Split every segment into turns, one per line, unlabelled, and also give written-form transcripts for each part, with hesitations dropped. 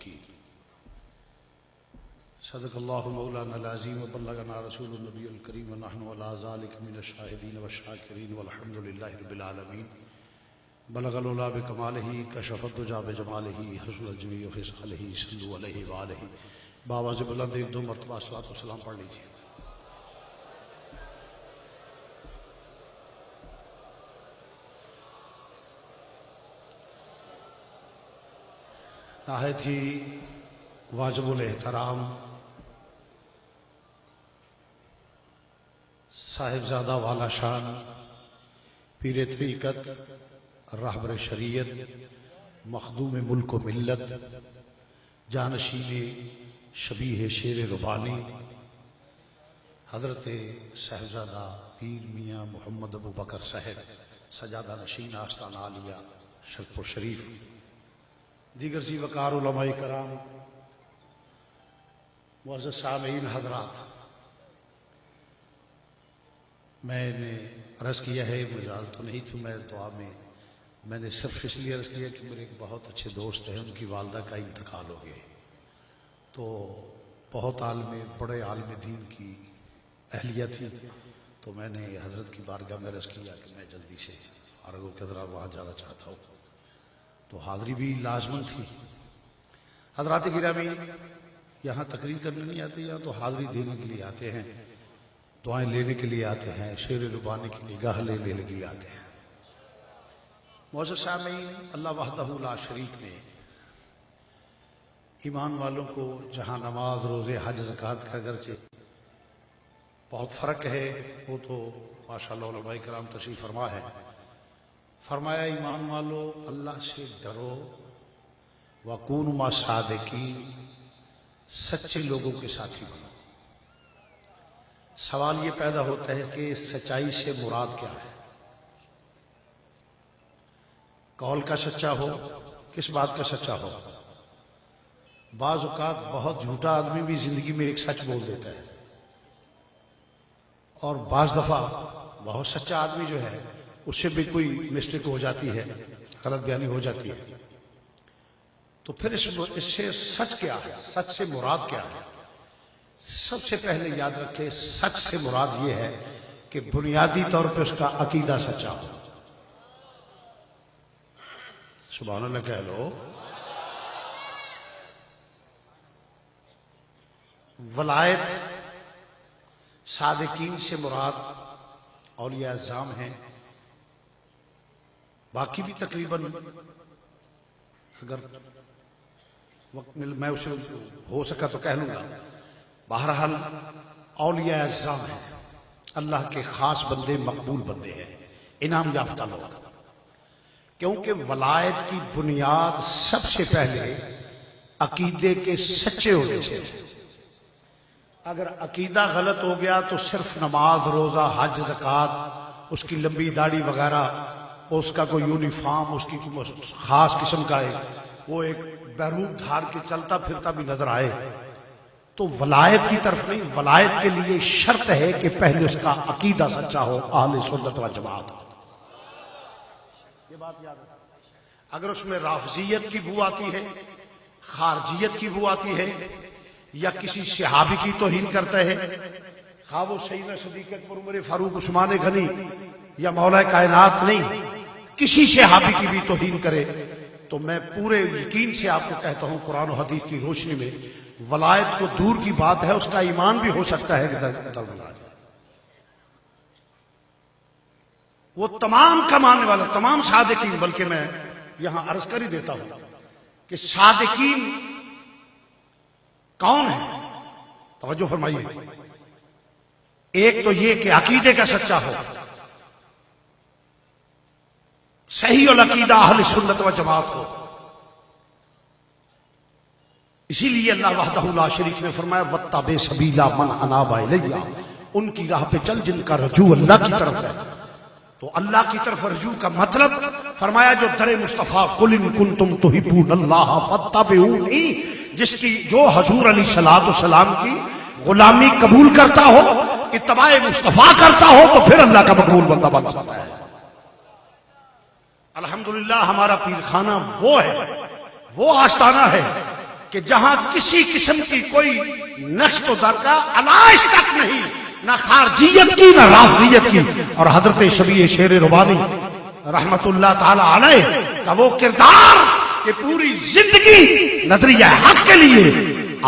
الحکیم۔ صدق اللہ مولانا العظیم وبلغنا رسول النبی الکریم ونحن علی ذلک من الشاہدین والشاکرین والحمد للہ رب العالمین۔ بلغ العلا بکمالہ کشف الدجی بجمالہ حسن الجمیع خصالہ صلوا علیہ وآلہ۔ باواز بلند ایک دو مرتبہ صلوات و سلام پڑھ لیجیے۔ نہایت ہی واجب الاحترام صاحبزادہ والا شان پیر طریقت رہبر شریعت مخدوم ملک و ملت جانشین شبیہ شیر ربانی حضرت صاحبزادہ پیر میاں محمد ابو بکر صاحب سجادہ نشین آستانہ عالیہ شرف شریف، دیگر ذی وقار علماء کرام، معزز سامعین حضرات، میں نے عرض کیا ہے، مجال تو نہیں تھی میں دعا میں نے صرف اس لیے عرض کیا کہ میرے ایک بہت اچھے دوست ہیں، ان کی والدہ کا انتقال ہو گیا، تو بہت بڑے عالم دین کی اہلیہ تھی، تو میں نے حضرت کی بارگاہ میں عرض کیا کہ میں جلدی سے فارغ ہو کے ذرا وہاں جانا چاہتا ہوں، تو حاضری بھی لازمن تھی۔ حضرات گرامی یہاں تقریر کرنے نہیں آتے، یہاں تو حاضری دینے کے لیے آتے ہیں، دعائیں لینے کے لیے آتے ہیں، شیر ربانی کی نگاہ لینے کے لیے آتے ہیں۔ معزز سامعین، اللہ وحدہ لا شریک نے ایمان والوں کو جہاں نماز روزے حج زکوٰۃ کا اگرچہ بہت فرق ہے، وہ تو ماشاءاللہ علماء کرام تشریف فرما ہے، فرمایا ایمان والو اللہ سے ڈرو، وَكُونُوا مَعَ الصَّادِقِينَ، سچے لوگوں کے ساتھی بنو۔ سوال یہ پیدا ہوتا ہے کہ سچائی سے مراد کیا ہے؟ قول کا سچا ہو، کس بات کا سچا ہو؟ بعض اوقات بہت جھوٹا آدمی بھی زندگی میں ایک سچ بول دیتا ہے، اور بعض دفعہ بہت سچا آدمی جو ہے اس سے بھی کوئی مسٹیک ہو جاتی ہے، غلط بیانی ہو جاتی ہے، تو پھر اس سے سچ کیا ہے، سچ سے مراد کیا ہے؟ سب سے پہلے یاد رکھیں، سچ سے مراد یہ ہے کہ بنیادی طور پہ اس کا عقیدہ سچا ہو۔ سبحان اللہ کہہ لو۔ ولایت صادقین سے مراد اولیاء اعظام ہیں، باقی بھی تقریباً اگر وقت میں اسے ہو سکا تو کہہ لوں گا، بہرحال اولیاء اعظام ہیں، اللہ کے خاص بندے، مقبول بندے ہیں، انعام یافتہ لوگ، کیونکہ ولایت کی بنیاد سب سے پہلے عقیدے کے سچے ہونے سے۔ اگر عقیدہ غلط ہو گیا تو صرف نماز روزہ حج زکوٰۃ، اس کی لمبی داڑھی وغیرہ، اس کا کوئی یونیفارم، اس کی خاص قسم کا ہے، وہ ایک بیروت دھار کے چلتا پھرتا بھی نظر آئے، تو ولایت کی طرف نہیں۔ ولایت کے لیے شرط ہے کہ پہلے اس کا عقیدہ سچا ہو، اہل سنت و جماعت۔ یہ بات یاد رکھیں، اگر اس میں رافضیت کی بو آتی ہے، خارجیت کی بو آتی ہے، یا کسی صحابی کی توہین کرتا ہے، خواہ وہ سیدنا صدیق اکبر عمر فاروق عثمان غنی یا مولا کائنات نہیں، کسی صحابی کی بھی توہین کرے، تو میں پورے یقین سے آپ کو کہتا ہوں، قرآن و حدیث کی روشنی میں ولایت کو دور کی بات ہے، اس کا ایمان بھی ہو سکتا ہے کہ وہ تمام کا ماننے والا، تمام صادقین، بلکہ میں یہاں عرض کر ہی دیتا ہوں کہ صادقین کون ہے؟ توجہ فرمائیے۔ ایک تو یہ کہ عقیدے کا سچا ہو، صحیح العقیدہ اہل سنت و جماعت ہو۔ اسی لیے اللہ وحدہ لا شریک نے فرمایا وَاتَّبِعْ سَبِيلَ مَنْ أَنَابَ إِلَيَّ، ان کی راہ پہ چل جن کا رجوع اللہ کی طرف ہے۔ تو اللہ کی طرف رجوع کا مطلب فرمایا جو در مصطفیٰ قُلْ إِن كُنتُمْ تُحِبُّونَ اللَّهَ فَاتَّبِعُونِی، جس کی جو حضور علیہ السلام کی غلامی قبول کرتا ہو، اتباع مصطفیٰ کرتا ہو، تو پھر اللہ کا مقبول بندہ بن سکتا ہے۔ الحمدللہ ہمارا پیر خانہ وہ ہے، وہ آستانہ ہے کہ جہاں کسی قسم کی کوئی نقش و در کا علائش تک نہیں، نہ خارجیت کی نہ رافضیت کی. اور حضرت شبیہ شیر ربانی رحمت اللہ تعالی علیہ کا وہ کردار کہ پوری زندگی نظریہ حق کے لیے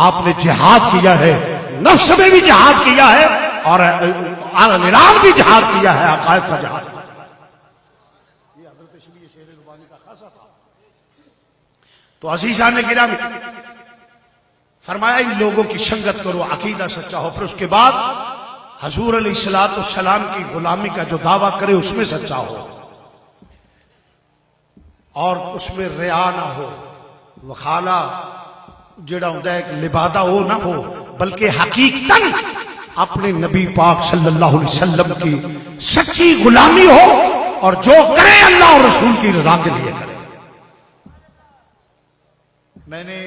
آپ نے جہاد کیا ہے، نفس میں بھی جہاد کیا ہے اور اعلان بھی جہاد کیا ہے، عقائد کا جہاد. یہ حضرت شبیہ شیر ربانی کا خاصہ تھا. تو عزیزان گرامی، فرمایا ان لوگوں کی سنگت کرو، عقیدہ سچا ہو. پھر اس کے بعد حضور علیہ الصلوۃ والسلام کی غلامی کا جو دعویٰ کرے اس میں سچا ہو، اور اس میں ریا نہ ہو، وخالہ جڑا ہوتا ہے کہ لبادہ وہ نہ ہو، بلکہ حقیقتاً اپنے نبی پاک صلی اللہ علیہ وسلم کی سچی غلامی ہو، اور جو کرے اللہ اور رسول کی رضا کے لیے کرے. میں نے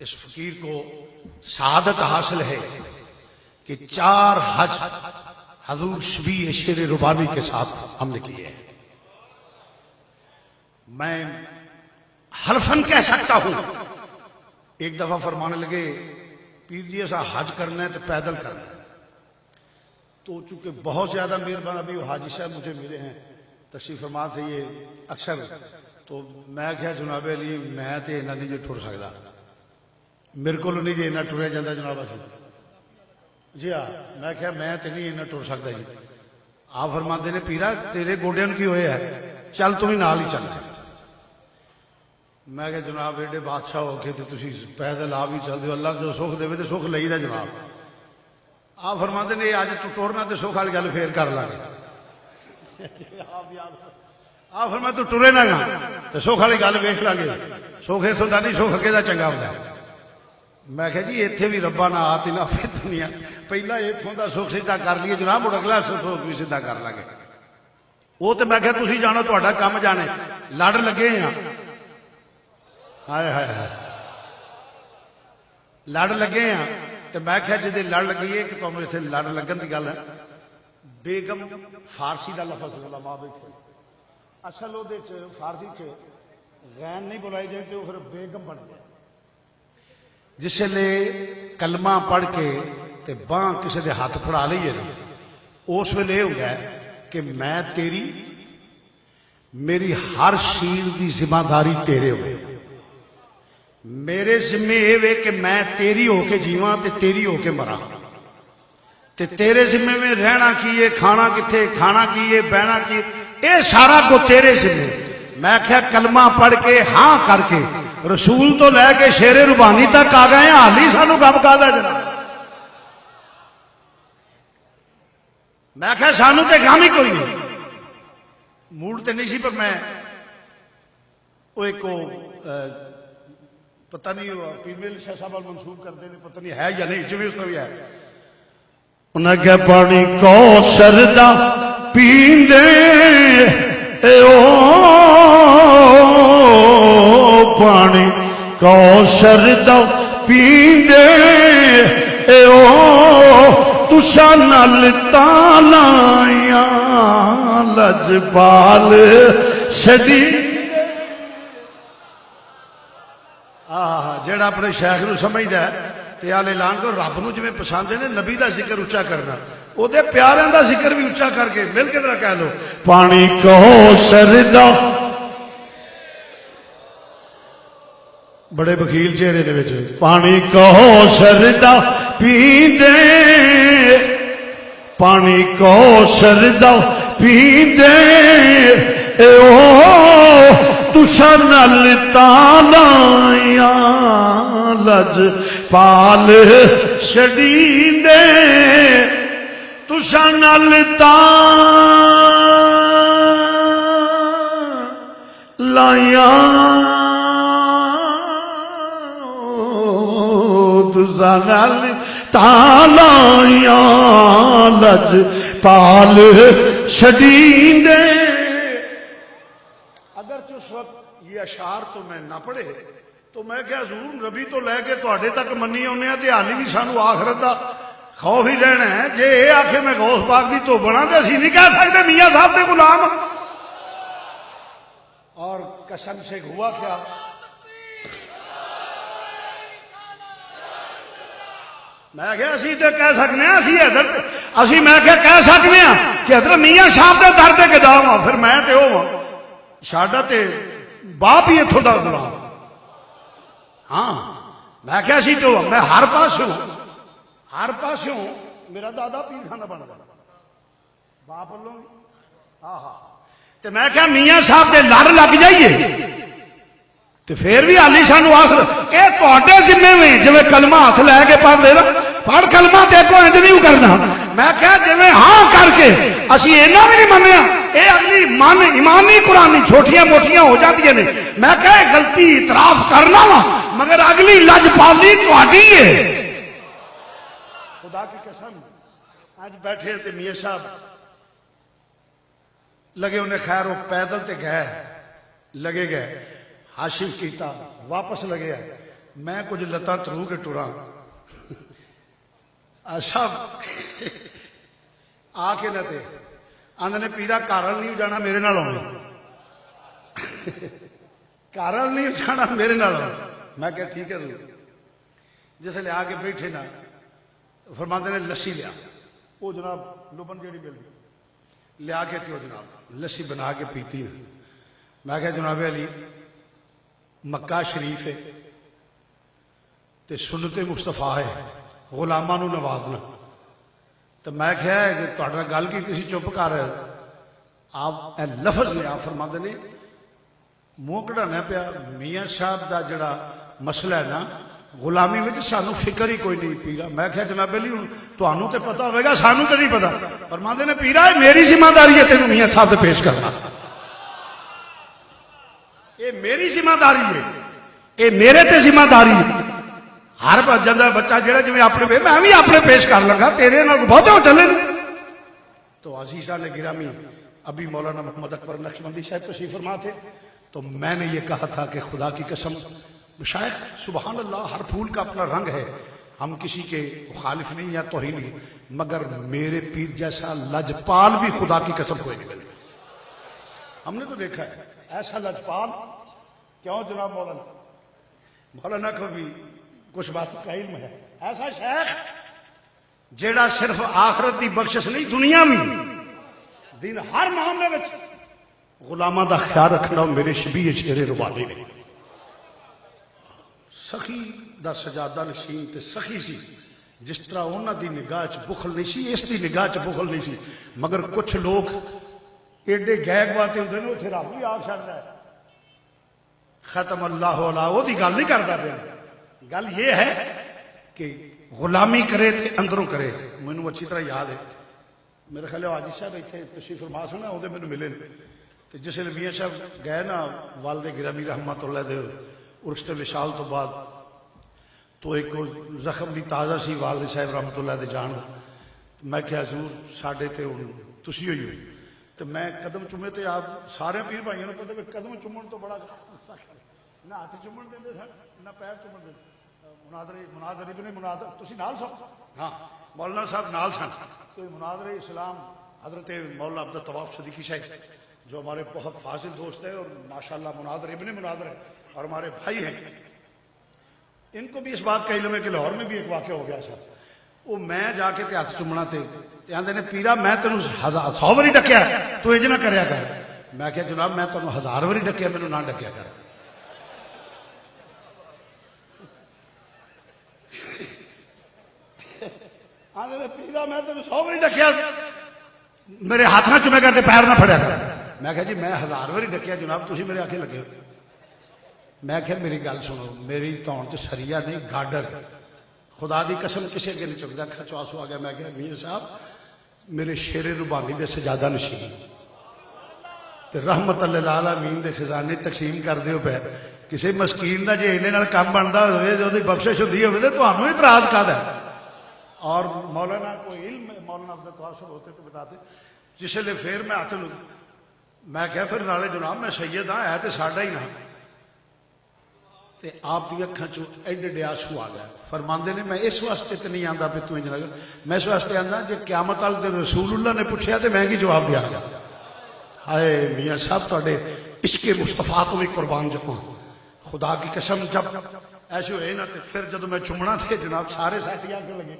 اس فقیر کو سعادت حاصل ہے کہ 4 حج حضور شبیہ شیر ربانی کے ساتھ ہم نے کیے ہیں. میں حلفاً کہہ سکتا ہوں، ایک دفعہ فرمانے لگے پیر جی ایسا حج کرنا ہے تو پیدل کرنا ہے. تو چونکہ بہت زیادہ مہربان ابھی وہ حاجی صاحب مجھے ملے ہیں تشریف فرما تھے یہ اکثر، تو میں کہا جناب علی میں تے اینا نہیں جو ٹر سکتا، میرے کو نہیں جی اینا ٹریا جاتا جناب علی. جی ہاں میں کہا میں تے نہیں اینا ٹر سکتا جی. آپ فرماتے نے پیرا تیرے گوڈیاں کی ہوئے ہے، چل تم ہی نال ہی چل. میں کہ جناب ایڈے بادشاہ ہو کے تسی پیدل آپ ہی چل دیو، اللہ جو سکھ دے تو سکھ لئی دا جناب. آپ فرماتے نے اج تو ٹرنا تو سکھ والی گل پھر کر لیں گے. آپ فرماتے تو ٹرے نہ گا تو سکھ والی گل ویکھ لیں گے، سکھ اتوں کا نہیں، سکھ اگے دا چنگا ہوتا ہے. میں کہا جی اتنے بھی ربا نہ آ تین دنیا پہلا اتوں کا سکھ سیدھا کر لیے جناب، مڑ اگلا سکھ بھی سیدھا کر لیں گے. وہ تو میں کہا تسی جانو تہاڈا کام جانے، لڑ لگے ہیں. ہائے ہائے ہائے لڑ لگے ہیں. تو میں کہا جی لڑ لگی ہے کہ تم اتنے لڑ لگن کی گل ہے. بیگم فارسی کا لفظ علماء بیٹھے، اصل وہ فارسی غین نہیں بلائی جائے تو پھر بیگم بن گیا. جس لئے کلمہ پڑھ کے باں کسی دے ہاتھ پڑھا لیے نا، اس ویلے یہ ہوگا کہ میں تیری، میری ہر شیر دی ذمہ داری تیرے ہوئے، میرے ذمہ یہ کہ میں تیری ہو کے جیواں تے تیری ہو کے مراں، تے تیرے ذمہ میں رہنا کیے، کھانا کتھے، کھانا کیے، بہنا کیے، اے سارا کو تیرے ذمہ. میں کہا کلمہ پڑھ کے ہاں کر کے رسول تو لے کے شیر ربانی تک آ گئے ہیں، حالی سانو کب کہا جناب. میں کہا سانو تے کام ہی کوئی نہیں، موڈ تے نہیں سی. پر میں وہ ایک پتہ نہیں پیر میل شاہ صاحب منسوب کرتے ہیں، پتہ نہیں ہے یا نہیں، جو بھی اس طرح بھی ہے. انہیں کہا پانی کوثر دا پیندے پانی کوثر دا پیندے تساں نال تالیاں لجپال سدی. جڑا اپنے شیخ نو سمجھدا ہے تے آل اعلان کرو رب نو جویں پسند ہے نبی دا ذکر اچا کرنا، او دے پیاریاں دا ذکر بھی اچا کر کے مل کے ذرا کہہ لو پانی کوثر دا. بڑے بخیل چہرے دے وچ پانی کوثر دا پیندے، پانی کوثر دا پیندے تساں نال تالیاں لجپال چھڈیندے، تساں نال تالیاں تساں نال تالیاں لجپال چھڈیندے. اگرچہ اس وقت یہ اشعار تو میں نہ پڑھے تو میں کہ حضور نبی تو لے کے تواڈے تک منی ہونے ہیں تے حالی بھی سانو آخرت دا خوف ہی رہنا ہے. جے اے آکھے میں غوث پاک دی تو بنا تے اسی نہیں کہہ سکتے میاں صاحب دے غلام. اور قسم سے ہوا کیا میں کہ اسی تے کہہ سکنے ہیں اسی حضرت اسی میں کہ کہہ سکنے ہیں کہ حضرت میاں صاحب دے در تے گدا ہاں پھر میں تے ہو ساڈا تے باپ ہی اتھوں دا غلام ہاں میں کہ اسی تو میں ہر پاسوں میرا دادا پیر خانہ بن گیا باپ لو تے میں کہ میاں صاحب دے لڑ لگ جائیے تے پھر بھی حالی سانو آخر اے تواڈے ذمے میں جویں کلمہ ہاتھ لے کے پڑھ دے نا پڑھ کلمہ تے کو انج نہیں کرنا میں کہ جویں ہاں کر کے اسی اینا بھی نہیں منیا اے اگلی من ایمانی قرآنی چھوٹیاں موٹیاں ہو جاتی نے میں کہ غلطی اعتراف کرنا وا مگر اگلی لج پالی تہاڈی ہے خدا کی قسم آج بیٹھے تے میاں صاحب لگے انہیں خیر وہ پیدل تے گئے لگے گئے حاشف کیتا واپس لگے میں کچھ لتاں ترو کے ٹرا صاحب آ کے نہ تے آندے نے پیرا کارل نہیں جانا میرے نال آنا کارل نہیں جانا میرے نال آنا میں کہ ٹھیک ہے جس لے آ کے بیٹھے نا فرماندے نے لسی لیا وہ جناب لبن جیڑی ملتی لیا کے تے جناب لسی بنا کے پیتی میں کہ جناب علی مکہ شریف ہے تے سنت مصطفیٰ ہے غلاماں نو نوازنا تو میں کہا ہے کہ تہاڈے گل کی کسی چپ کر آپ اے لفظ نے آپ فرماندے نے منہ کڈھانا پیا میاں صاحب دا جڑا مسئلہ ہے نا غلامی وچ سانو فکر ہی کوئی نہیں پیرا میں کہا جناب علی تانوں تے پتہ ہوے گا سانو تے نہیں پتہ فرماندے نے پیرا میری ذمہ داری ہے تینوں میاں صاحب تے پیش کرنا یہ میری ذمہ داری ہے یہ میرے تے ذمہ داری ہے ہر جندہ بچہ جڑا جی اپنے میں بھی اپنے پیش کر لگا تیرے نال بہت ہو چلے تو عزیزان گرامی ابھی مولانا محمد اکبر نقشبندی صاحب تشریف فرما تھے تو میں نے یہ کہا تھا کہ خدا کی قسم شاید سبحان اللہ ہر پھول کا اپنا رنگ ہے ہم کسی کے مخالف نہیں یا توہین نہیں مگر میرے پیر جیسا لجپال بھی خدا کی قسم کوئی نہیں ملتا ہم نے تو دیکھا ہے ایسا لجپال کیوں جناب مولانا کو بھی کچھ بات کا علم ہے ایسا شیخ جیڑا صرف آخرت دی بخشش نہیں دنیا میں دین ہر معاملے میں غلامہ دا خیال رکھنا میرے شبیہ شیر ربانی نے سخی دا سجادہ نشین تے سخی سی جس طرح انہاں دی نگاہ چ بخل نہیں سی اس دی نگاہ چ بخل نہیں سی مگر کچھ لوگ ایڈے گیگ باتے ہوندے نے اتھے رب بھی آگ چھڑدا ہے ختم اللہ علیہ وہ دی گل نہیں کردا پیا گل یہ ہے کہ غلامی کرے تے اندروں کرے مینوں اچھی طرح یاد ہے میرے خیال حاجی صاحب اتنے تشریف فرما سن وہ مینوں ملے تے جس ویلے میاں صاحب گئے نا والد گرامی رحمت اللہ دے عرس تے وصال تو بعد تو ایک زخم بھی تازہ سی والد صاحب رحمت اللہ دے جان میں کہ حضور ساڈے تے ہن تسی ہوئی ہوئی تو میں قدم چومے تے آپ سارے پیر بھائیوں نے پتہ کہ قدم چومن تو بڑا نہ ہاتھ چومن دیندے سن نہ پیر چومن دیندے مناظر ابن مناظر تسی نال سو ہاں مولانا صاحب نال سن تو مناظر اسلام حضرت مولانا عبد الطواف صدیقی صاحب جو ہمارے بہت فاضل دوست ہیں اور ماشاءاللہ مناظر ابن مناظر ہے اور ہمارے بھائی ہیں ان کو بھی اس بات کا علم ہے کہ لاہور میں بھی ایک واقعہ ہو گیا سر وہ میں جا کے ہاتھ چومنا تے آندے نے پیرا میں تینوں 100 واری ڈکیا تو انج نہ کریا کر میں کہ جناب میں تینوں 1000 واری ڈکیا مینوں نہ ڈکیا کر آندے نے پیرا میں تینوں 100 واری ڈکیا میرے ہاتھ نہ چومے گا تے پیر نہ پھڑیا کر میں کہ جی میں 1000 واری ڈکیا جناب تسی میرے آکھے لگے میں کہ میری گل سنو میری تون تے سریا نہیں گاڈر خدا دی قسم کسی اگے نہیں چکتا کھچ آنسو آ گیا میں کہ میاں صاحب میرے شیر ربانی دے سجادہ نشین تے رحمت للعالمین دے خزانے تقسیم کر دیو پے کسی مسکین دا جے اینے نال کام بندا ہوئے جو دی بخشش ہوندی ہوئے تے تانوں اعتراض کادا ہے اور مولانا کو علم مولانا عبد الطواف ہوتے تو بتاتے جس لے پھر میں ہاتھ میں کہ پھر نالے جناب میں سید ہاں ہے تے ساڈا ہی نہ تے آپ دی اکھاں چوں ایڈے ایڈے آنسو آ گئے فرماندے نے میں اس واسطے تے نہیں آندا پہ تو انج لگا میں اس واسطے آندا جے قیامت والے دن رسول اللہ نے پوچھیا تے میں کی جواب دیا گا ہائے میاں صاحب تواڈے عشق مصطفیٰ تو بھی قربان جاواں خدا کی قسم جب ایسے ہوئے نا تے پھر جدو میں چومنا تھے جناب سارے ساتھی آ کے لگے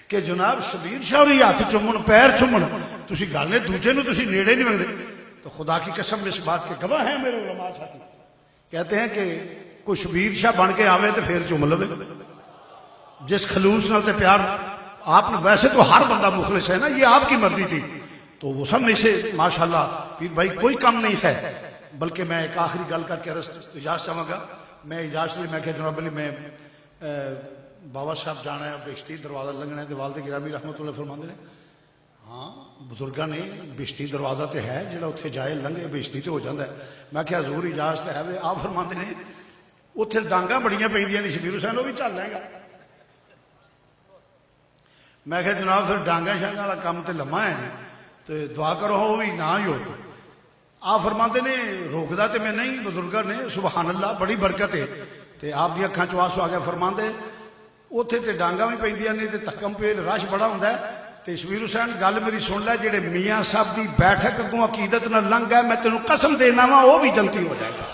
کہ جناب شبیر شاہ ہوری ہاتھ چومن پیر چومن تسی گل نے دوجے نو تسی نیڑے نہیں منگتے. تو خدا کی قسم اس بات کے گواہ ہیں میرے علماء ساتھی. کہتے ہیں کہ کوئی شبیر شاہ بن کے آوے تو پھر چوم لوے جس خلوص نال تے پیار. آپ نے ویسے تو ہر بندہ مخلص ہے نا, یہ آپ کی مرضی تھی. تو وہ سب میں سے ماشاءاللہ پیر بھائی کوئی کم نہیں ہے. بلکہ میں ایک آخری گل کر کے اجازت چاہوں گا. میں اجازت لی, میں کہ جناب علی میں بابا صاحب جانا ہے بہشتی دروازہ لنگنا ہے. والد گرامی رحمت اللہ فرماندے نے ہاں بزرگاں نے بہشتی دروازہ تے ہے جڑا اتنے جائے لنگے بہشتی تے ہو جاتا ہے. میں کہ حضور اجازت ہے وے. آپ فرماندے نے اتنے ڈانگاں بڑیاں پیندیاں نے شبیر حسین وہ بھی چل لیں گا. میں کہ جناب پھر ڈانگا شانگا والا کام تے لمحہ ہے تو دعا کرو وہ بھی نہ ہی ہو. آپ فرماندے نے روکدا تے میں نہیں, بزرگاں نے سبحان اللہ بڑی برکت ہے. تے آپ دی اکھاں چ آنسو آ گیا. فرماندے اوتھے تے ڈانگاں بھی پیندیاں نے تے تکم پہ رش بڑا ہوندا ہے. تے شبیر حسین گل میری سن لے, جڑے میاں صاحب دی بیٹھک اگوں عقیدت نال لنگ گئے میں تینوں قسم دینا وا وہ بھی جنتی ہو جائے گا.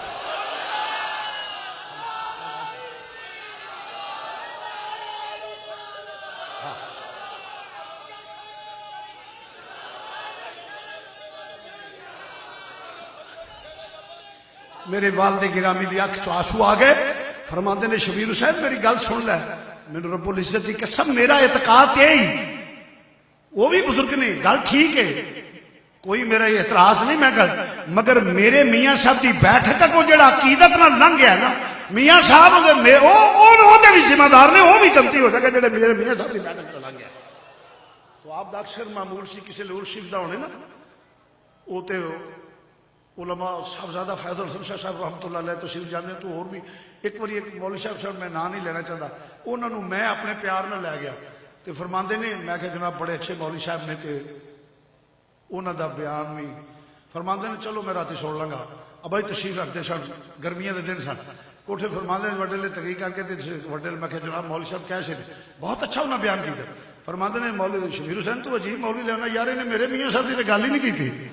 میرے والد گرامی دی اکھ تو آنسو آ گئے. فرماندے نے شبیر حسین میری گل سن لے, میرے رب العزت دی قسم میرا اعتقاد یہی, وہ بھی بزرگ نے گل ٹھیک ہے کوئی میرا اعتراض نہیں, میں گل مگر میرے میاں صاحب دی بیٹھک کو جڑا عقیدت نہ لنگ گیا نا میاں صاحب وہ بھی ذمہ دار نے, وہ بھی جنتی ہو سکے جڑے میرے میاں صاحب دی بیٹھک لنگ گیا. تو آپ دا اکثر معمول سی کسی لور شریف دا ہونے نا وہ تے علماء صاحبزادہ فیض الحسن شاہ صاحب رحمۃ اللہ علیہ تشریف جانے. تو اور بھی ایک بار ایک مولوی صاحب میں نام نہیں لینا چاہتا, انہوں نے میں اپنے پیار نہ لے گیا. تو فرماندے نے میں کہ جناب بڑے اچھے مولوی صاحب نے تے انہوں دا بیان بھی فرماندے نے چلو میں رات سوڑ لگا. ابھی تشریف رکھتے سن, گرمیاں دے دن سن, کوٹھے فرماندے نے وڈے لے تقریر کر کے وڈے میں کہ جناب مولوی صاحب کیسے بہت اچھا انہوں نے بیان کیا. فرماندے نے مولوی شبیر حسین تو عجیب مولوی لینا یار, انہیں میرے میاں صاحب کی گل ہی نہیں کی تھی.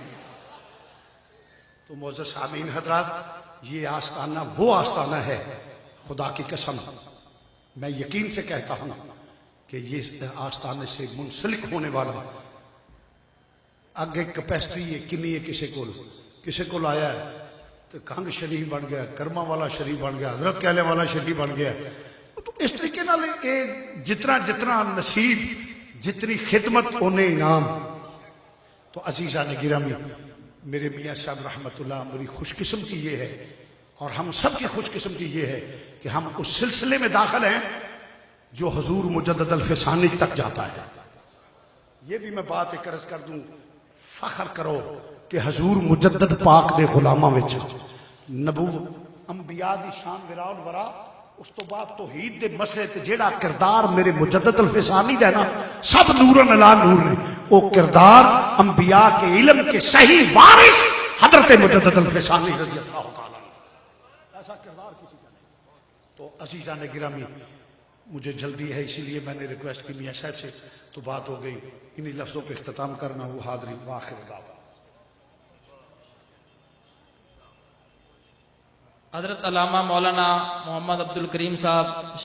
تو معزز سامعین حضرات, یہ آستانہ وہ آستانہ ہے خدا کی قسم میں یقین سے کہتا ہوں کہ یہ آستانے سے منسلک ہونے والا آگے کیپیسٹی ہے کنی ہے. کسی کو آیا ہے تو کنگ شریف بن گیا, کرما والا شریف بن گیا, حضرت کہلے والا شریف بن گیا. تو اس طریقے نال جتنا جتنا نصیب جتنی خدمت انہیں انعام. تو عزیزان گرامی میرے میاں صاحب رحمت اللہ میری خوش قسمتی یہ ہے اور ہم سب کی خوش قسمتی یہ ہے کہ ہم اس سلسلے میں داخل ہیں جو حضور مجدد الفسانی تک جاتا ہے. یہ بھی میں بات ایک عرض کر دوں, فخر کرو کہ حضور مجدد پاک دے غلاماں وچ نبو انبیاء دی شان وراء ورا اس تو بعد توحید دے مسئلے تے جیڑا کردار میرے مجدد الفسانی دا نا سب نورن علی نور نے, وہ کردار انبیاء کے علم کے صحیح وارث حضرت مجدد الفسانی رضی اللہ تعالیٰ ایسا کردار کسی کا نہیں. تو عزیزان گرامی مجھے جلدی ہے اسی لیے میں نے ریکویسٹ کی میاں صاحب سے تو بات ہو گئی. انہی لفظوں پہ اختتام کرنا وہ حاضرین وآخر دعوانا.
حضرت علامہ مولانا محمد عبد الکریم صاحب